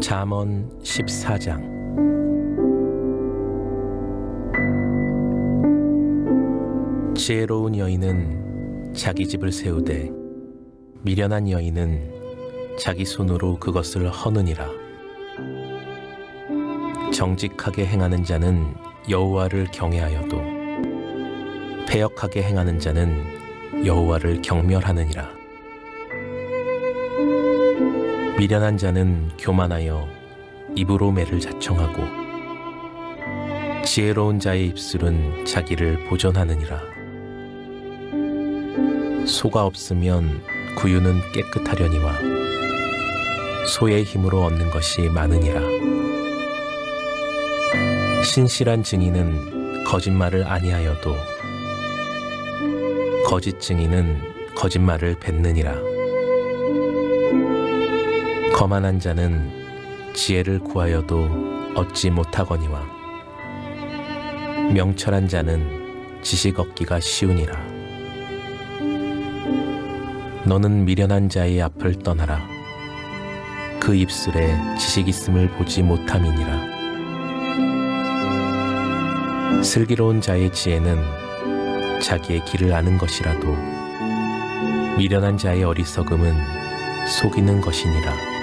잠언 14장. 지혜로운 여인은 자기 집을 세우되 미련한 여인은 자기 손으로 그것을 허느니라. 정직하게 행하는 자는 여호와를 경외하여도 패역하게 행하는 자는 여호와를 경멸하느니라. 미련한 자는 교만하여 입으로 매를 자청하고 지혜로운 자의 입술은 자기를 보존하느니라. 소가 없으면 구유는 깨끗하려니와 소의 힘으로 얻는 것이 많으니라. 신실한 증인은 거짓말을 아니하여도 거짓 증인은 거짓말을 뱉느니라. 거만한 자는 지혜를 구하여도 얻지 못하거니와 명철한 자는 지식 얻기가 쉬우니라. 너는 미련한 자의 앞을 떠나라. 그 입술에 지식 있음을 보지 못함이니라. 슬기로운 자의 지혜는 자기의 길을 아는 것이라도 미련한 자의 어리석음은 속이는 것이니라.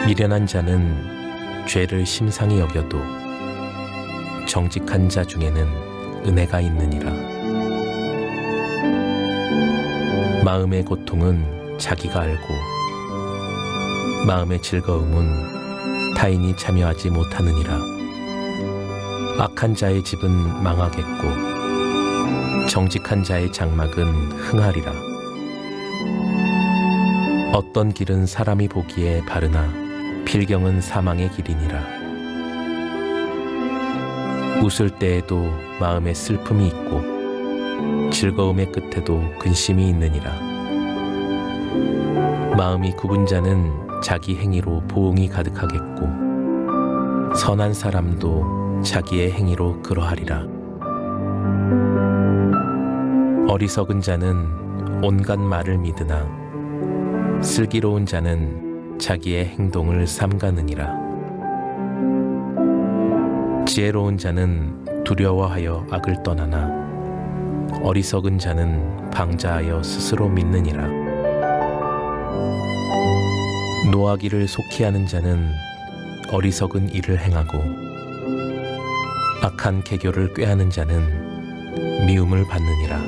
미련한 자는 죄를 심상히 여겨도 정직한 자 중에는 은혜가 있느니라. 마음의 고통은 자기가 알고 마음의 즐거움은 타인이 참여하지 못하느니라. 악한 자의 집은 망하겠고 정직한 자의 장막은 흥하리라. 어떤 길은 사람이 보기에 바르나 필경은 사망의 길이니라. 웃을 때에도 마음에 슬픔이 있고 즐거움의 끝에도 근심이 있느니라. 마음이 굽은 자는 자기 행위로 보응이 가득하겠고 선한 사람도 자기의 행위로 그러하리라. 어리석은 자는 온갖 말을 믿으나 슬기로운 자는 자기의 행동을 삼가느니라. 지혜로운 자는 두려워하여 악을 떠나나 어리석은 자는 방자하여 스스로 믿느니라. 노하기를 속히 하는 자는 어리석은 일을 행하고 악한 계교를 꾀하는 자는 미움을 받느니라.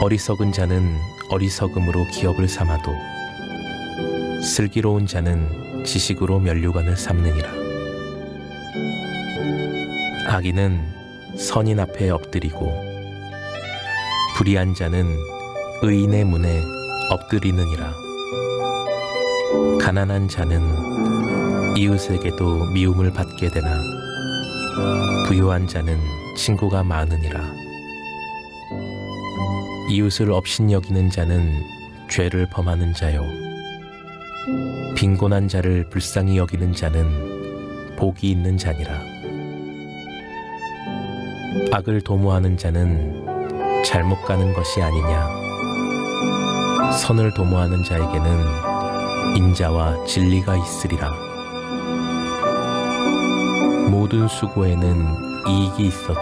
어리석은 자는 어리석음으로 기업을 삼아도 슬기로운 자는 지식으로 면류관을 삼느니라. 악인은 선인 앞에 엎드리고 불의한 자는 의인의 문에 엎드리느니라. 가난한 자는 이웃에게도 미움을 받게 되나 부유한 자는 친구가 많으니라. 이웃을 업신여기는 자는 죄를 범하는 자요 빈곤한 자를 불쌍히 여기는 자는 복이 있는 자니라. 악을 도모하는 자는 잘못 가는 것이 아니냐. 선을 도모하는 자에게는 인자와 진리가 있으리라. 모든 수고에는 이익이 있어도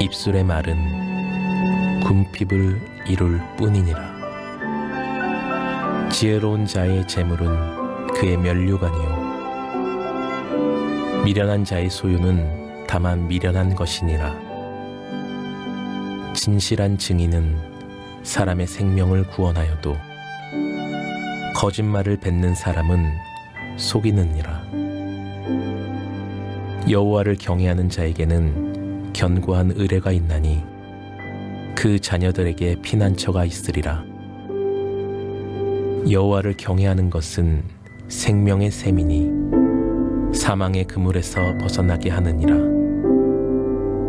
입술의 말은 궁핍을 이룰 뿐이니라. 지혜로운 자의 재물은 그의 면류관이요 미련한 자의 소유는 다만 미련한 것이니라. 진실한 증인은 사람의 생명을 구원하여도 거짓말을 뱉는 사람은 속이느니라. 여호와를 경외하는 자에게는 견고한 의뢰가 있나니 그 자녀들에게 피난처가 있으리라. 여호와를 경외하는 것은 생명의 샘이니 사망의 그물에서 벗어나게 하느니라.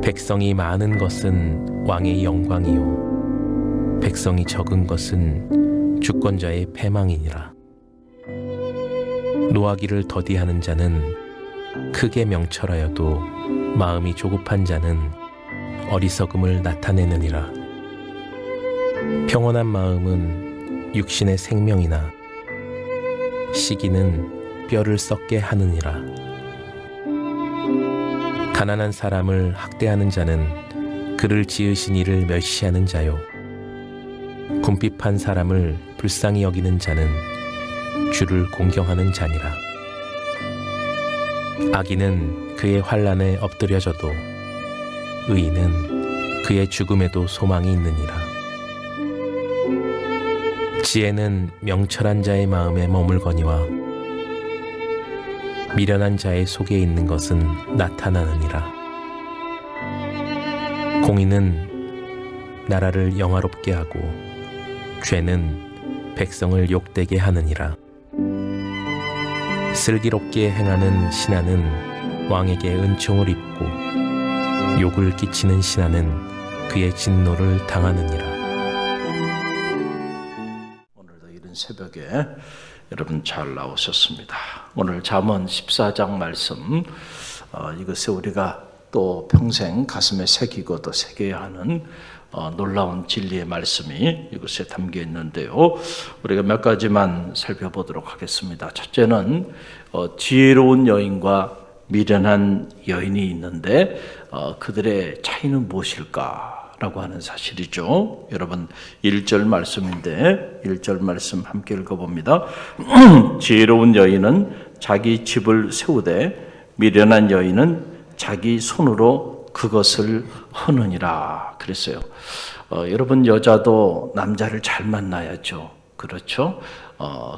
백성이 많은 것은 왕의 영광이요 백성이 적은 것은 주권자의 패망이니라. 노하기를 더디하는 자는 크게 명철하여도 마음이 조급한 자는 어리석음을 나타내느니라. 평온한 마음은 육신의 생명이나 시기는 뼈를 썩게 하느니라. 가난한 사람을 학대하는 자는 그를 지으신 이를 멸시하는 자요, 궁핍한 사람을 불쌍히 여기는 자는 주를 공경하는 자니라. 악인은 그의 환난에 엎드려져도 의인은 그의 죽음에도 소망이 있느니라. 지혜는 명철한 자의 마음에 머물거니와 미련한 자의 속에 있는 것은 나타나느니라. 공의는 나라를 영화롭게 하고 죄는 백성을 욕되게 하느니라. 슬기롭게 행하는 신하는 왕에게 은총을 입고 욕을 끼치는 신하는 그의 진노를 당하느니라. 오늘도 이른 새벽에 여러분 잘 나오셨습니다. 오늘 잠언 14장 말씀, 이것에 우리가 또 평생 가슴에 새기고 또 새겨야 하는 놀라운 진리의 말씀이 이곳에 담겨 있는데요. 우리가 몇 가지만 살펴보도록 하겠습니다. 첫째는 지혜로운 여인과 미련한 여인이 있는데 그들의 차이는 무엇일까? 라고 하는 사실이죠. 여러분 1절 말씀인데 1절 말씀 함께 읽어봅니다. 지혜로운 여인은 자기 집을 세우되 미련한 여인은 자기 손으로 그것을 허느니라 그랬어요. 여러분 여자도 남자를 잘 만나야죠. 그렇죠?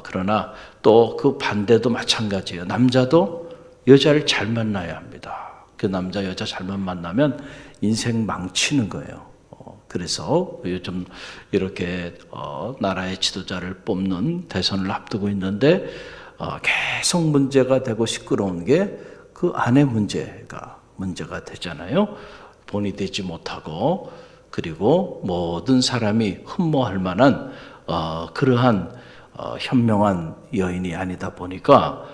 그러나 또 그 반대도 마찬가지예요. 남자도 여자를 잘 만나야 합니다. 그 남자 여자 잘못 만나면 인생 망치는 거예요. 그래서 요즘 이렇게 나라의 지도자를 뽑는 대선을 앞두고 있는데 계속 문제가 되고 시끄러운 게 그 아내 문제가 되잖아요. 본이 되지 못하고 그리고 모든 사람이 흠모할 만한 그러한 현명한 여인이 아니다 보니까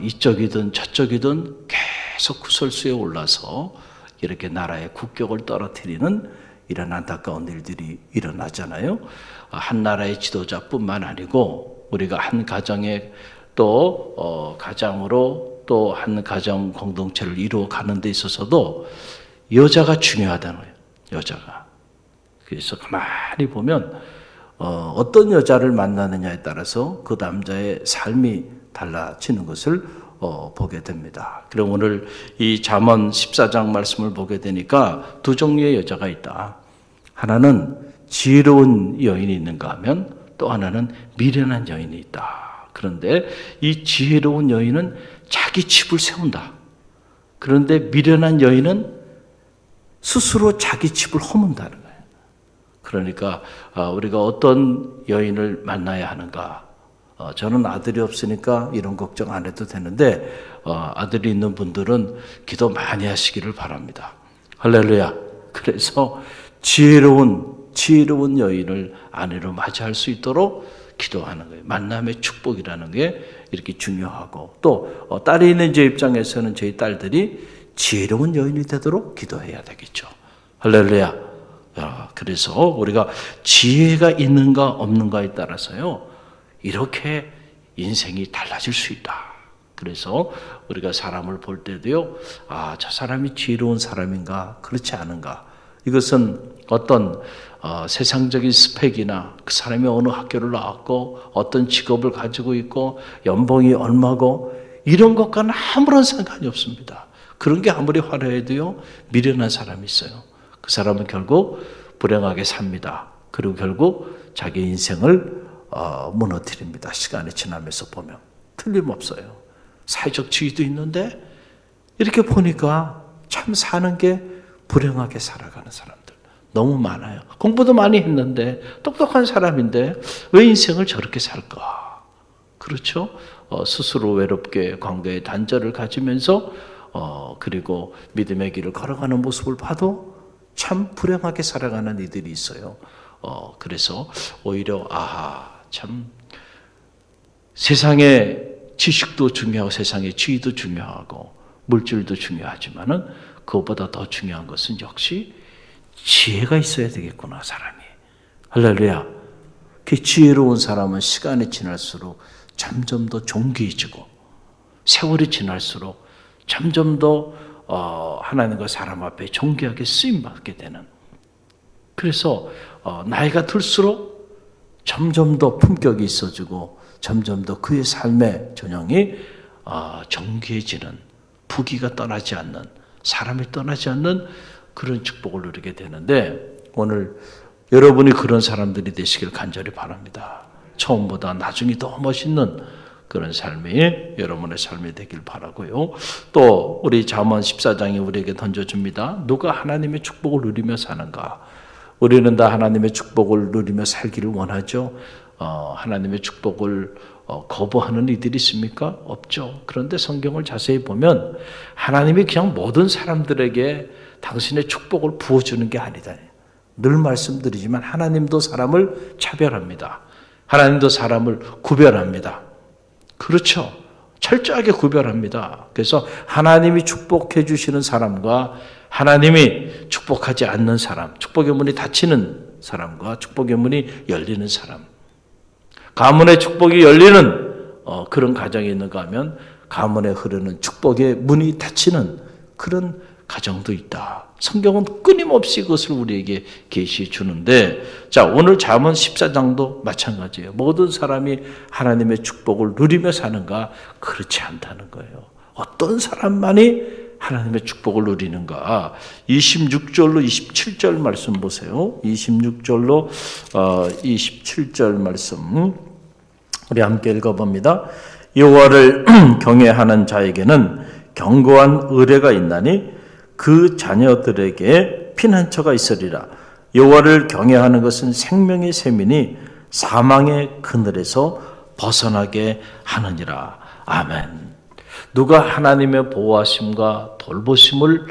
이쪽이든 저쪽이든 계속 구설수에 올라서 이렇게 나라의 국격을 떨어뜨리는 이런 안타까운 일들이 일어나잖아요. 한 나라의 지도자뿐만 아니고 우리가 한 가정에 또 가장으로 또 한 가정 공동체를 이루어가는 데 있어서도 여자가 중요하다는 거예요. 여자가. 그래서 가만히 보면 어떤 여자를 만나느냐에 따라서 그 남자의 삶이 달라지는 것을 보게 됩니다. 그럼 오늘 이 잠언 14장 말씀을 보게 되니까 두 종류의 여자가 있다. 하나는 지혜로운 여인이 있는가 하면 또 하나는 미련한 여인이 있다. 그런데 이 지혜로운 여인은 자기 집을 세운다. 그런데 미련한 여인은 스스로 자기 집을 허문다는 거예요. 그러니까 우리가 어떤 여인을 만나야 하는가? 저는 아들이 없으니까 이런 걱정 안 해도 되는데 아들이 있는 분들은 기도 많이 하시기를 바랍니다. 할렐루야. 그래서 지혜로운 여인을 아내로 맞이할 수 있도록 기도하는 거예요. 만남의 축복이라는 게 이렇게 중요하고 또 딸이 있는 제 입장에서는 저희 딸들이 지혜로운 여인이 되도록 기도해야 되겠죠. 할렐루야. 그래서 우리가 지혜가 있는가 없는가에 따라서요. 이렇게 인생이 달라질 수 있다. 그래서 우리가 사람을 볼 때도요. 저 사람이 지혜로운 사람인가 그렇지 않은가. 이것은 어떤 세상적인 스펙이나 그 사람이 어느 학교를 나왔고 어떤 직업을 가지고 있고 연봉이 얼마고 이런 것과는 아무런 상관이 없습니다. 그런 게 아무리 화려해도요. 미련한 사람이 있어요. 그 사람은 결국 불행하게 삽니다. 그리고 결국 자기 인생을 무너뜨립니다. 시간이 지나면서 보면 틀림없어요. 사회적 지위도 있는데 이렇게 보니까 참 사는 게 불행하게 살아가는 사람들 너무 많아요. 공부도 많이 했는데 똑똑한 사람인데 왜 인생을 저렇게 살까? 그렇죠? 스스로 외롭게 관계의 단절을 가지면서 그리고 믿음의 길을 걸어가는 모습을 봐도 참 불행하게 살아가는 이들이 있어요. 그래서 오히려 참 세상의 지식도 중요하고 세상의 지위도 중요하고 물질도 중요하지만은 그것보다 더 중요한 것은 역시 지혜가 있어야 되겠구나, 사람이. 할렐루야. 그 지혜로운 사람은 시간이 지날수록 점점 더 존귀해지고 세월이 지날수록 점점 더 하나님과 사람 앞에 존귀하게 쓰임받게 되는, 그래서 나이가 들수록 점점 더 품격이 있어지고 점점 더 그의 삶의 전형이 존귀해지는, 부귀가 떠나지 않는, 사람이 떠나지 않는 그런 축복을 누리게 되는데, 오늘 여러분이 그런 사람들이 되시길 간절히 바랍니다. 처음보다 나중이 더 멋있는 그런 삶이 여러분의 삶이 되길 바라고요. 또 우리 잠언 14장이 우리에게 던져줍니다. 누가 하나님의 축복을 누리며 사는가? 우리는 다 하나님의 축복을 누리며 살기를 원하죠. 하나님의 축복을 거부하는 이들이 있습니까? 없죠. 그런데 성경을 자세히 보면 하나님이 그냥 모든 사람들에게 당신의 축복을 부어주는 게 아니다. 늘 말씀드리지만 하나님도 사람을 차별합니다. 하나님도 사람을 구별합니다. 그렇죠. 철저하게 구별합니다. 그래서 하나님이 축복해 주시는 사람과 하나님이 축복하지 않는 사람, 축복의 문이 닫히는 사람과 축복의 문이 열리는 사람, 가문의 축복이 열리는 그런 가정이 있는가 하면 가문에 흐르는 축복의 문이 닫히는 그런 가정도 있다. 성경은 끊임없이 그것을 우리에게 계시해 주는데, 자, 오늘 잠언 14장도 마찬가지예요. 모든 사람이 하나님의 축복을 누리며 사는가? 그렇지 않다는 거예요. 어떤 사람만이 하나님의 축복을 누리는가? 26절로 27절 말씀 보세요. 26절로 27절 말씀 우리 함께 읽어봅니다. 여호와를 경외하는 자에게는 견고한 의뢰가 있나니 그 자녀들에게 피난처가 있으리라. 여호와를 경외하는 것은 생명의 셈이니 사망의 그늘에서 벗어나게 하느니라. 아멘. 누가 하나님의 보호하심과 돌보심을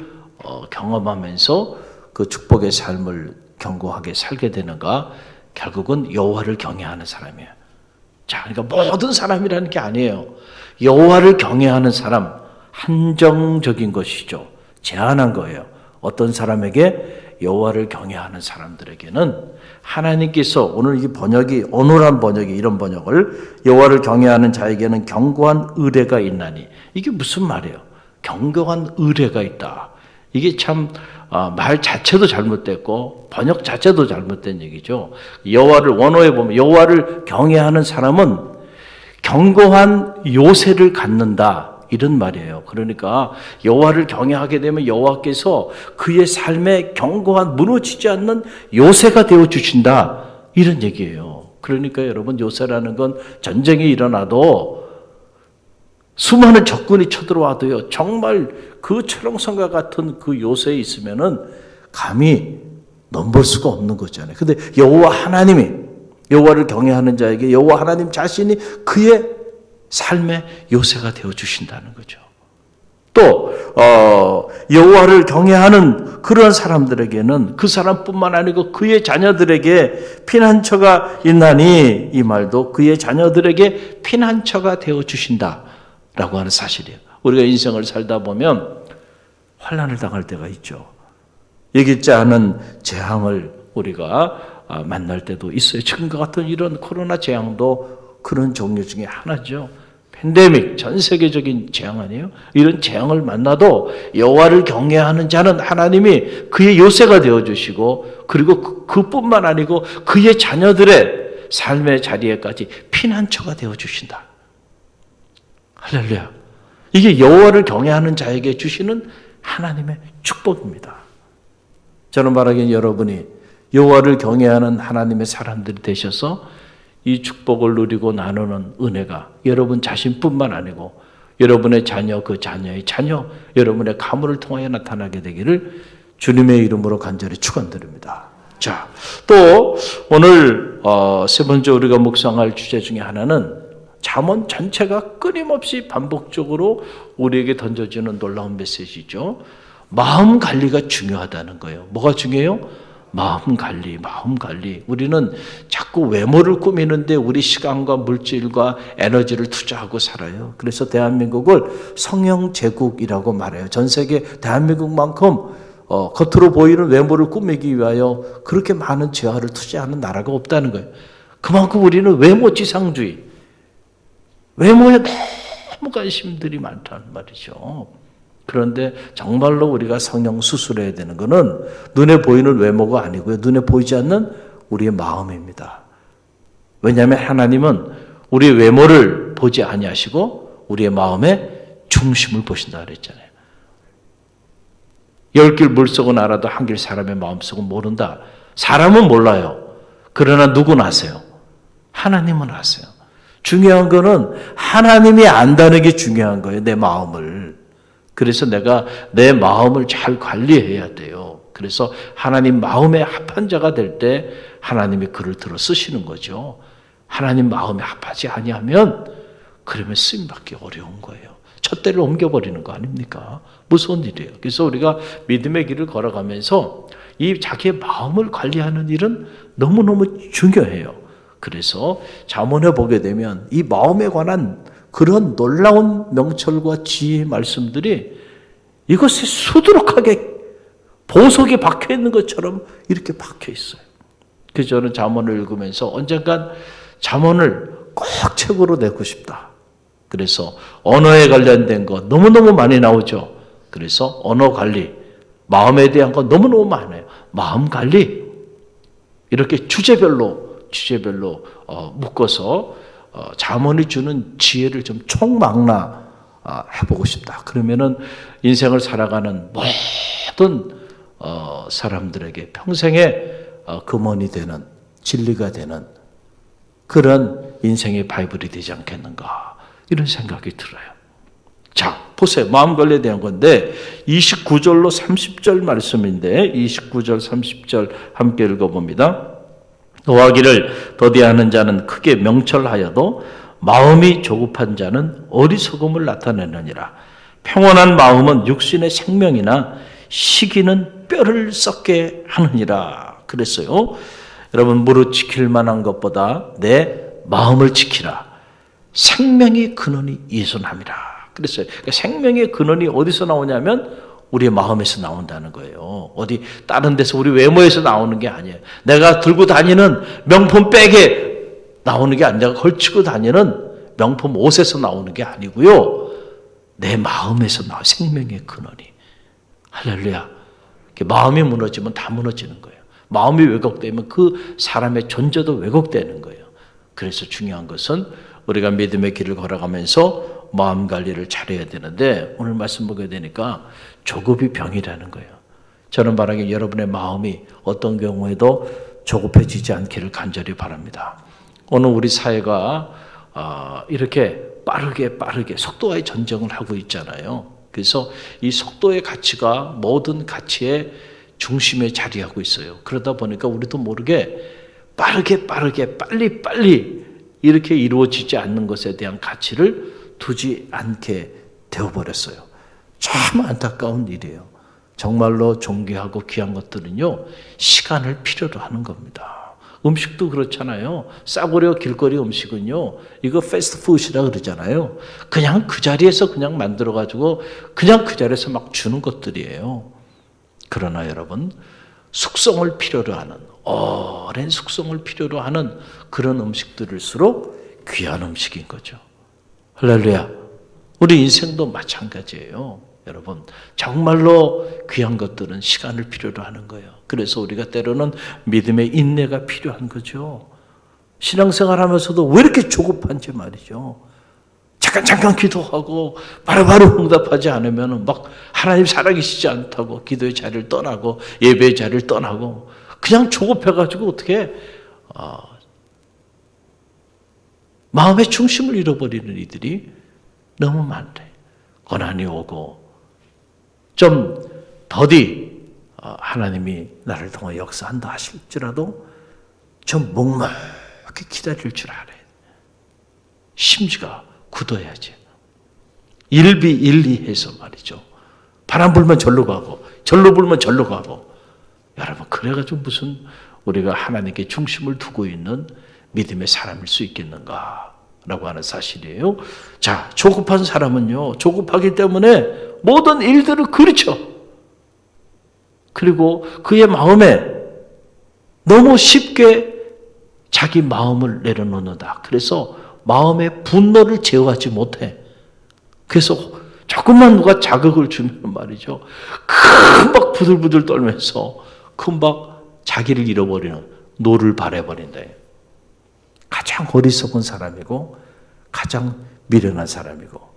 경험하면서 그 축복의 삶을 견고하게 살게 되는가? 결국은 여호와를 경외하는 사람이에요. 자, 그러니까 모든 사람이라는 게 아니에요. 여호와를 경외하는 사람, 한정적인 것이죠. 제한한 거예요. 어떤 사람에게? 여호와를 경외하는 사람들에게는 하나님께서, 오늘 이 번역이, 어눌한 번역이 이런 번역을, 여호와를 경외하는 자에게는 견고한 의뢰가 있나니, 이게 무슨 말이에요? 견고한 의뢰가 있다. 이게 참 말 자체도 잘못됐고 번역 자체도 잘못된 얘기죠. 여호와를 원어에 보면 여호와를 경외하는 사람은 견고한 요새를 갖는다, 이런 말이에요. 그러니까 여호와를 경외하게 되면 여호와께서 그의 삶에 견고한, 무너지지 않는 요새가 되어 주신다, 이런 얘기예요. 그러니까 여러분, 요새라는 건 전쟁이 일어나도 수많은 적군이 쳐들어와도요, 정말 그 철옹성과 같은 그 요새에 있으면은 감히 넘볼 수가 없는 거잖아요. 근데 여호와 하나님이, 여호와를 경외하는 자에게 여호와 하나님 자신이 그의 삶의 요새가 되어 주신다는 거죠. 또 여호와를 경외하는 그런 사람들에게는 그 사람뿐만 아니고 그의 자녀들에게 피난처가 있나니, 이 말도 그의 자녀들에게 피난처가 되어 주신다라고 하는 사실이에요. 우리가 인생을 살다 보면 환난을 당할 때가 있죠. 예기치 않은 재앙을 우리가 만날 때도 있어요. 지금과 같은 이런 코로나 재앙도 그런 종류 중에 하나죠. 팬데믹, 전 세계적인 재앙 아니에요? 이런 재앙을 만나도 여호와를 경외하는 자는 하나님이 그의 요새가 되어주시고, 그리고 그뿐만 아니고 그의 자녀들의 삶의 자리에까지 피난처가 되어주신다. 할렐루야. 이게 여호와를 경외하는 자에게 주시는 하나님의 축복입니다. 저는 바라기엔 여러분이 여호와를 경외하는 하나님의 사람들이 되셔서 이 축복을 누리고 나누는 은혜가 여러분 자신뿐만 아니고 여러분의 자녀, 그 자녀의 자녀, 여러분의 가문을 통하여 나타나게 되기를 주님의 이름으로 간절히 축원드립니다. 자, 또 오늘 세 번째 우리가 묵상할 주제 중에 하나는 잠언 전체가 끊임없이 반복적으로 우리에게 던져지는 놀라운 메시지죠. 마음 관리가 중요하다는 거예요. 뭐가 중요해요? 마음 관리, 마음 관리. 우리는 자꾸 외모를 꾸미는데 우리 시간과 물질과 에너지를 투자하고 살아요. 그래서 대한민국을 성형 제국이라고 말해요. 전 세계 대한민국만큼 겉으로 보이는 외모를 꾸미기 위하여 그렇게 많은 재화를 투자하는 나라가 없다는 거예요. 그만큼 우리는 외모지상주의, 외모에 너무 관심들이 많다는 말이죠. 그런데 정말로 우리가 성령 수술해야 되는 것은 눈에 보이는 외모가 아니고요. 눈에 보이지 않는 우리의 마음입니다. 왜냐하면 하나님은 우리의 외모를 보지 아니하시고 우리의 마음의 중심을 보신다 그랬잖아요. 10길 물속은 알아도 한 길 사람의 마음속은 모른다. 사람은 몰라요. 그러나 누구는 아세요? 하나님은 아세요. 중요한 거는 하나님이 안다는 게 중요한 거예요. 내 마음을. 그래서 내가 내 마음을 잘 관리해야 돼요. 그래서 하나님 마음에 합한 자가 될 때 하나님이 그를 들어 쓰시는 거죠. 하나님 마음에 합하지 아니하면 그러면 쓰임받기 어려운 거예요. 촛대를 옮겨버리는 거 아닙니까? 무서운 일이에요. 그래서 우리가 믿음의 길을 걸어가면서 이 자기의 마음을 관리하는 일은 너무너무 중요해요. 그래서 잠언에 보게 되면 이 마음에 관한 그런 놀라운 명철과 지혜의 말씀들이 이것이 수두룩하게 보석에 박혀 있는 것처럼 이렇게 박혀 있어요. 그래서 저는 잠언을 읽으면서 언젠간 잠언을 꼭 책으로 내고 싶다. 그래서 언어에 관련된 거 너무너무 많이 나오죠. 그래서 언어 관리, 마음에 대한 거 너무너무 많아요. 마음 관리, 이렇게 주제별로 묶어서 잠언이 주는 지혜를 좀 총망라 해보고 싶다. 그러면은 인생을 살아가는 모든 사람들에게 평생의 금원이 되는, 진리가 되는 그런 인생의 바이블이 되지 않겠는가, 이런 생각이 들어요. 자, 보세요. 마음 관리에 대한 건데 29절로 30절 말씀인데 29절 30절 함께 읽어봅니다. 노하기를 더디하는 자는 크게 명철하여도 마음이 조급한 자는 어리석음을 나타내느니라. 평온한 마음은 육신의 생명이나 시기는 뼈를 썩게 하느니라. 그랬어요. 여러분, 무릇 지킬 만한 것보다 내 마음을 지키라. 생명의 근원이 이손함이라. 그랬어요. 그러니까 생명의 근원이 어디서 나오냐면 우리의 마음에서 나온다는 거예요. 어디 다른 데서 우리 외모에서 나오는 게 아니에요. 내가 들고 다니는 명품 백에 나오는 게 아니라 내가 걸치고 다니는 명품 옷에서 나오는 게 아니고요. 내 마음에서 나와, 생명의 근원이. 할렐루야. 마음이 무너지면 다 무너지는 거예요. 마음이 왜곡되면 그 사람의 존재도 왜곡되는 거예요. 그래서 중요한 것은 우리가 믿음의 길을 걸어가면서 마음 관리를 잘해야 되는데, 오늘 말씀 보게 되니까 조급이 병이라는 거예요. 저는 바라기 여러분의 마음이 어떤 경우에도 조급해지지 않기를 간절히 바랍니다. 오늘 우리 사회가 이렇게 빠르게 속도와의 전쟁을 하고 있잖아요. 그래서 이 속도의 가치가 모든 가치의 중심에 자리하고 있어요. 그러다 보니까 우리도 모르게 빠르게 빨리 이렇게 이루어지지 않는 것에 대한 가치를 두지 않게 되어버렸어요. 참 안타까운 일이에요. 정말로 존귀하고 귀한 것들은요, 시간을 필요로 하는 겁니다. 음식도 그렇잖아요. 싸구려 길거리 음식은요, 이거 패스트푸드라 그러잖아요. 그냥 그 자리에서 그냥 만들어가지고 그냥 그 자리에서 막 주는 것들이에요. 그러나 여러분, 숙성을 필요로 하는, 오랜 숙성을 필요로 하는 그런 음식들일수록 귀한 음식인 거죠. 할렐루야. 우리 인생도 마찬가지예요. 여러분, 정말로 귀한 것들은 시간을 필요로 하는 거예요. 그래서 우리가 때로는 믿음의 인내가 필요한 거죠. 신앙생활 하면서도 왜 이렇게 조급한지 말이죠. 잠깐 기도하고 바로바로 응답하지 않으면 막 하나님 살아계시지 않다고 기도의 자리를 떠나고 예배의 자리를 떠나고 그냥 조급해가지고 어떻게 마음의 중심을 잃어버리는 이들이 너무 많대. 고난이 오고 좀 더디 하나님이 나를 통해 역사한다 하실지라도 좀 묵묵히 기다릴 줄 알아요. 심지가 굳어야지. 일비일리해서 말이죠. 바람 불면 절로 가고 절로 불면 절로 가고. 여러분, 그래가지고 무슨 우리가 하나님께 중심을 두고 있는 믿음의 사람일 수 있겠는가라고 하는 사실이에요. 자, 조급한 사람은요, 조급하기 때문에 모든 일들을 그르쳐. 그리고 그의 마음에 너무 쉽게 자기 마음을 내려놓는다. 그래서 마음의 분노를 제어하지 못해. 그래서 조금만 누가 자극을 주면 말이죠. 금방 부들부들 떨면서 금방 자기를 잃어버리는 노를 바래버린다. 가장 어리석은 사람이고 가장 미련한 사람이고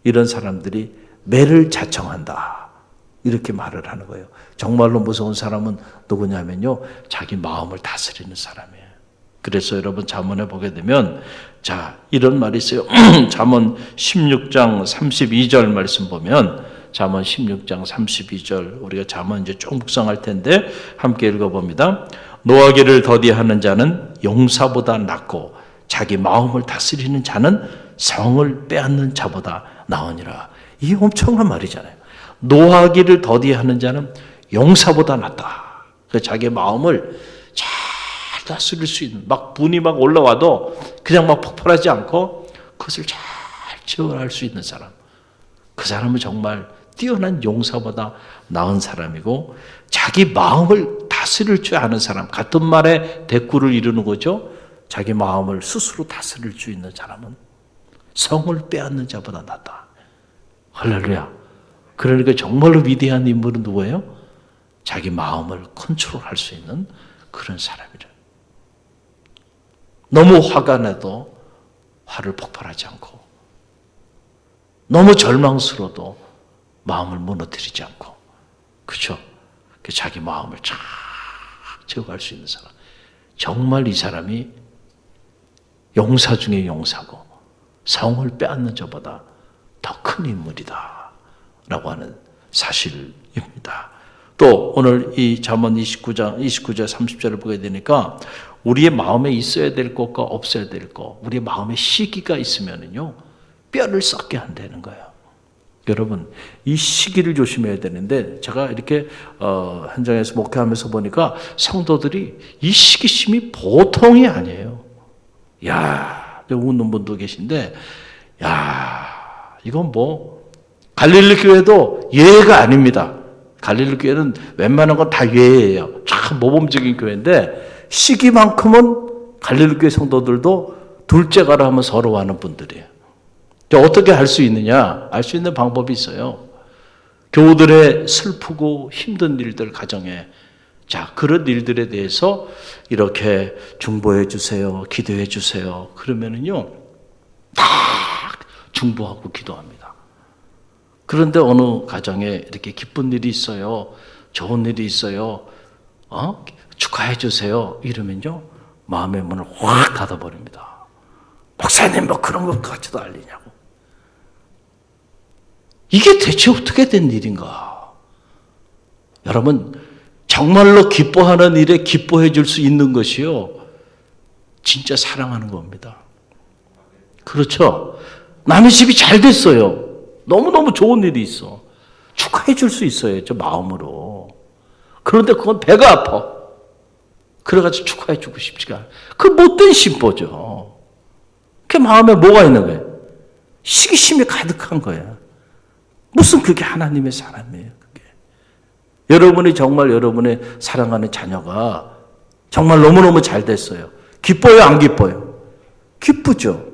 이런 사람들이 매를 자청한다. 이렇게 말을 하는 거예요. 정말로 무서운 사람은 누구냐면요. 자기 마음을 다스리는 사람이에요. 그래서 여러분 잠언에 보게 되면 자 이런 말이 있어요. 잠언 16장 32절 말씀 보면 잠언 16장 32절 우리가 잠언 이제 쭉 묵상할 텐데 함께 읽어봅니다. 노하기를 더디하는 자는 용사보다 낫고 자기 마음을 다스리는 자는 성을 빼앗는 자보다 나으니라. 이 엄청난 말이잖아요. 노하기를 더디하는 자는 용사보다 낫다. 자기 마음을 잘 다스릴 수 있는 막 분이 막 올라와도 그냥 막 폭발하지 않고 그것을 잘 제어할 수 있는 사람. 그 사람은 정말 뛰어난 용사보다 나은 사람이고 자기 마음을 다스릴 줄 아는 사람. 같은 말에 대꾸를 이루는 거죠. 자기 마음을 스스로 다스릴 수 있는 사람은 성을 빼앗는 자보다 낫다. 할렐루야. 그러니까 정말로 위대한 인물은 누구예요? 자기 마음을 컨트롤할 수 있는 그런 사람이래. 너무 화가 나도 화를 폭발하지 않고 너무 절망스러워도 마음을 무너뜨리지 않고 그렇죠? 자기 마음을 잘 제어할 수 있는 사람. 정말 이 사람이 용사 중에 용사고 성을 빼앗는 자보다 더 큰 인물이다 라고 하는 사실입니다. 또 오늘 이 잠언 29장 30절을 보게 되니까 우리의 마음에 있어야 될 것과 없어야 될 것, 우리의 마음에 시기가 있으면은요 뼈를 썩게 한다는 거예요. 여러분 이 시기를 조심해야 되는데 제가 이렇게 현장에서 목회하면서 보니까 성도들이 이 시기심이 보통이 아니에요. 야, 웃는 분도 계신데, 야, 이건 뭐 갈릴리 교회도 예외가 아닙니다. 갈릴리 교회는 웬만한 건 다 예외예요. 참 모범적인 교회인데 시기만큼은 갈릴리 교회 성도들도 둘째가라 하면 서러워하는 분들이에요. 어떻게 할 수 있느냐? 알 수 있는 방법이 있어요. 교우들의 슬프고 힘든 일들 가정에 자 그런 일들에 대해서 이렇게 중보해 주세요. 기도해 주세요. 그러면은요 다 중보하고 기도합니다. 그런데 어느 가정에 이렇게 기쁜 일이 있어요. 좋은 일이 있어요. 축하해 주세요. 이러면요 마음의 문을 확 닫아버립니다. 목사님 뭐 그런 것 같지도 않으냐고. 이게 대체 어떻게 된 일인가? 여러분 정말로 기뻐하는 일에 기뻐해 줄 수 있는 것이요 진짜 사랑하는 겁니다. 그렇죠? 남의 집이 잘 됐어요. 너무너무 좋은 일이 있어. 축하해 줄 수 있어요. 저 마음으로. 그런데 그건 배가 아파. 그래가지고 축하해 주고 싶지가 않아요. 그 못된 심보죠. 그 마음에 뭐가 있는 거예요? 시기심이 가득한 거예요. 무슨 그게 하나님의 사람이에요. 그게. 여러분이 정말 여러분의 사랑하는 자녀가 정말 너무너무 잘 됐어요. 기뻐요? 안 기뻐요? 기쁘죠.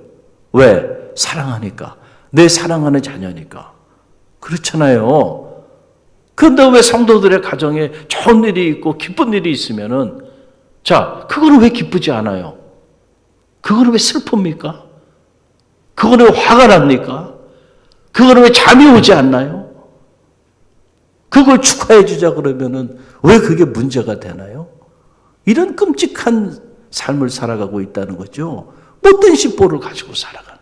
왜? 사랑하니까. 내 사랑하는 자녀니까. 그렇잖아요. 그런데 왜 성도들의 가정에 좋은 일이 있고 기쁜 일이 있으면은 자, 그거는 왜 기쁘지 않아요? 그거는 왜 슬픕니까? 그거는 왜 화가 납니까? 그거는 왜 잠이 오지 않나요? 그걸 축하해 주자 그러면은 왜 그게 문제가 되나요? 이런 끔찍한 삶을 살아가고 있다는 거죠. 못된 심보를 가지고 살아가는.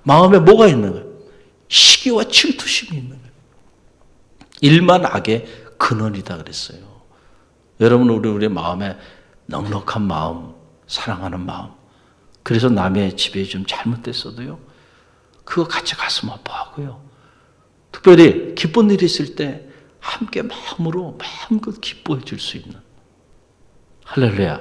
마음에 뭐가 있는 거예요? 시기와 질투심이 있는 거예요. 일만 악의 근원이다 그랬어요. 여러분 우리 마음에 넉넉한 마음, 사랑하는 마음. 그래서 남의 집에 좀 잘못됐어도요. 그거 같이 가슴 아파하고요. 특별히 기쁜 일이 있을 때 함께 마음으로 마음껏 기뻐해 줄 수 있는. 할렐루야.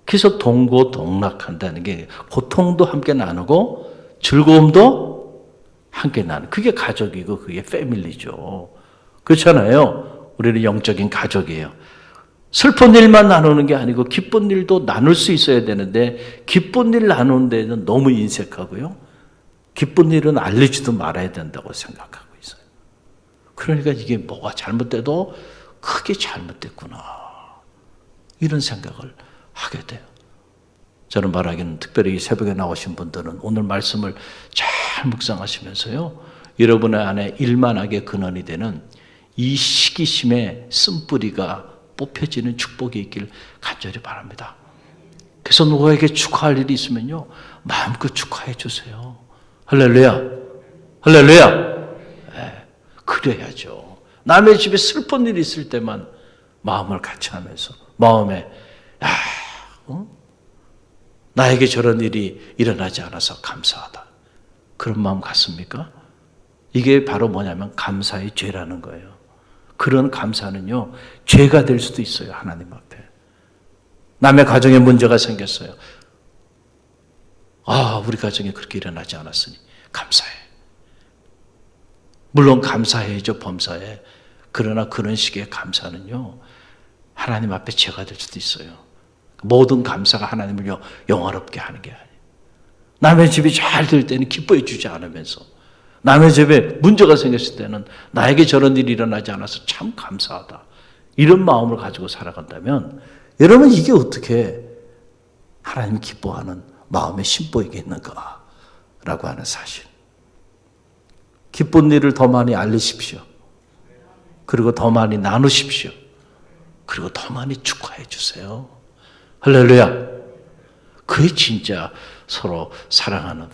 그래서 동고동락한다는 게 고통도 함께 나누고 즐거움도 함께 나누고 그게 가족이고 그게 패밀리죠. 그렇잖아요. 우리는 영적인 가족이에요. 슬픈 일만 나누는 게 아니고 기쁜 일도 나눌 수 있어야 되는데 기쁜 일 나누는 데는 너무 인색하고요. 기쁜 일은 알리지도 말아야 된다고 생각하고 있어요. 그러니까 이게 뭐가 잘못돼도 크게 잘못됐구나. 이런 생각을 하게 돼요. 저는 말하기는 특별히 새벽에 나오신 분들은 오늘 말씀을 잘 묵상하시면서요. 여러분의 안에 일만하게 근원이 되는 이 시기심의 쓴뿌리가 뽑혀지는 축복이 있길 간절히 바랍니다. 그래서 누구에게 축하할 일이 있으면요. 마음껏 축하해 주세요. 할렐루야. 할렐루야. 네, 그래야죠. 남의 집에 슬픈 일이 있을 때만 마음을 같이 하면서 마음에 나에게 저런 일이 일어나지 않아서 감사하다. 그런 마음 같습니까? 이게 바로 뭐냐면 감사의 죄라는 거예요. 그런 감사는요, 죄가 될 수도 있어요, 하나님 앞에. 남의 가정에 문제가 생겼어요. 우리 가정에 그렇게 일어나지 않았으니 감사해. 물론 감사해야죠, 범사에. 그러나 그런 식의 감사는요, 하나님 앞에 죄가 될 수도 있어요. 모든 감사가 하나님을 영화롭게 하는 게 아니에요. 남의 집이 잘 될 때는 기뻐해 주지 않으면서 남의 집에 문제가 생겼을 때는 나에게 저런 일이 일어나지 않아서 참 감사하다. 이런 마음을 가지고 살아간다면 여러분 이게 어떻게 하나님 기뻐하는 마음의 심보이겠는가라고 하는 사실. 기쁜 일을 더 많이 알리십시오. 그리고 더 많이 나누십시오. 그리고 더 많이 축하해 주세요. 할렐루야. 그게 진짜 서로 사랑하는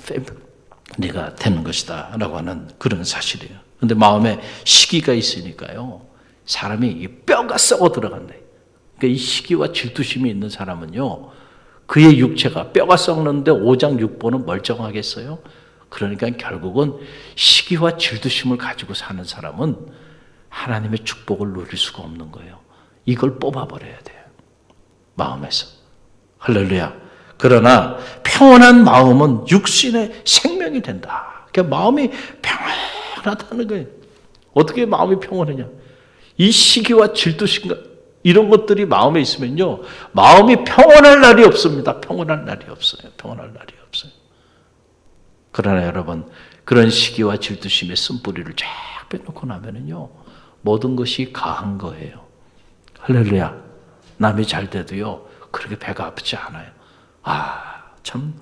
패밀리가 되는 것이다 라고 하는 그런 사실이에요. 그런데 마음에 시기가 있으니까요. 사람이 이 뼈가 썩어 들어간대. 그러니까 이 시기와 질투심이 있는 사람은요. 그의 육체가 뼈가 썩는데 오장 육부는 멀쩡하겠어요? 그러니까 결국은 시기와 질투심을 가지고 사는 사람은 하나님의 축복을 누릴 수가 없는 거예요. 이걸 뽑아버려야 돼요. 마음에서. 할렐루야. 그러나 평온한 마음은 육신의 생명이 된다. 그러니까 마음이 평안하다는 거예요. 어떻게 마음이 평온하냐. 이 시기와 질투심과 이런 것들이 마음에 있으면요. 마음이 평온할 날이 없습니다. 평온할 날이 없어요. 평온할 날이 없어요. 그러나 여러분 그런 시기와 질투심의 쓴뿌리를 쫙 빼놓고 나면은요. 모든 것이 가한 거예요. 할렐루야. 남이 잘 돼도요. 그렇게 배가 아프지 않아요. 참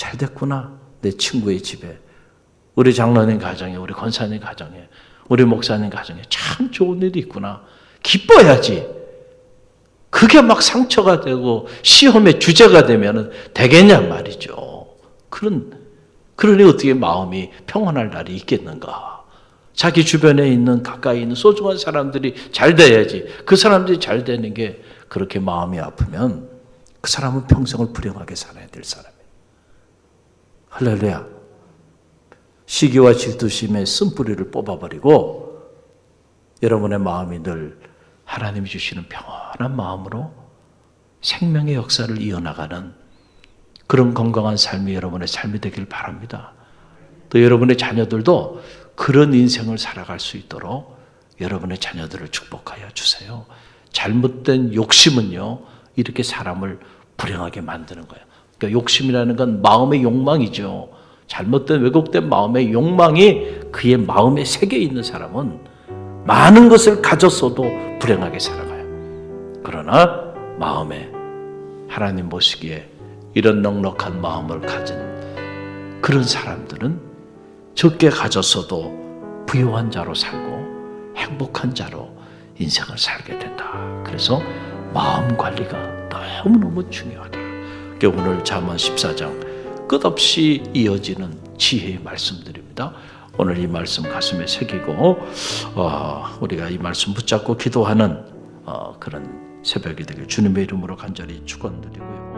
잘 됐구나. 내 친구의 집에, 우리 장로님 가정에, 우리 권사님 가정에, 우리 목사님 가정에 참 좋은 일이 있구나. 기뻐야지. 그게 막 상처가 되고 시험의 주제가 되면 되겠냐 말이죠. 그러니 어떻게 마음이 평온할 날이 있겠는가. 자기 주변에 있는 가까이 있는 소중한 사람들이 잘 돼야지. 그 사람들이 잘 되는 게 그렇게 마음이 아프면 그 사람은 평생을 불행하게 살아야 될 사람이에요. 할렐루야. 시기와 질투심의 쓴뿌리를 뽑아버리고 여러분의 마음이 늘 하나님이 주시는 평안한 마음으로 생명의 역사를 이어나가는 그런 건강한 삶이 여러분의 삶이 되길 바랍니다. 또 여러분의 자녀들도 그런 인생을 살아갈 수 있도록 여러분의 자녀들을 축복하여 주세요. 잘못된 욕심은요. 이렇게 사람을 불행하게 만드는 거예요. 그러니까 욕심이라는 건 마음의 욕망이죠. 잘못된 왜곡된 마음의 욕망이 그의 마음의 세계에 있는 사람은 많은 것을 가졌어도 불행하게 살아가요. 그러나 마음에 하나님 보시기에 이런 넉넉한 마음을 가진 그런 사람들은 적게 가졌어도 부유한 자로 살고 행복한 자로 인생을 살게 된다. 그래서 마음 관리가 너무너무 중요하다. 오늘 잠언 14장 끝없이 이어지는 지혜의 말씀들입니다. 오늘 이 말씀 가슴에 새기고 우리가 이 말씀 붙잡고 기도하는 그런 새벽이 되길 주님의 이름으로 간절히 축원드리고요.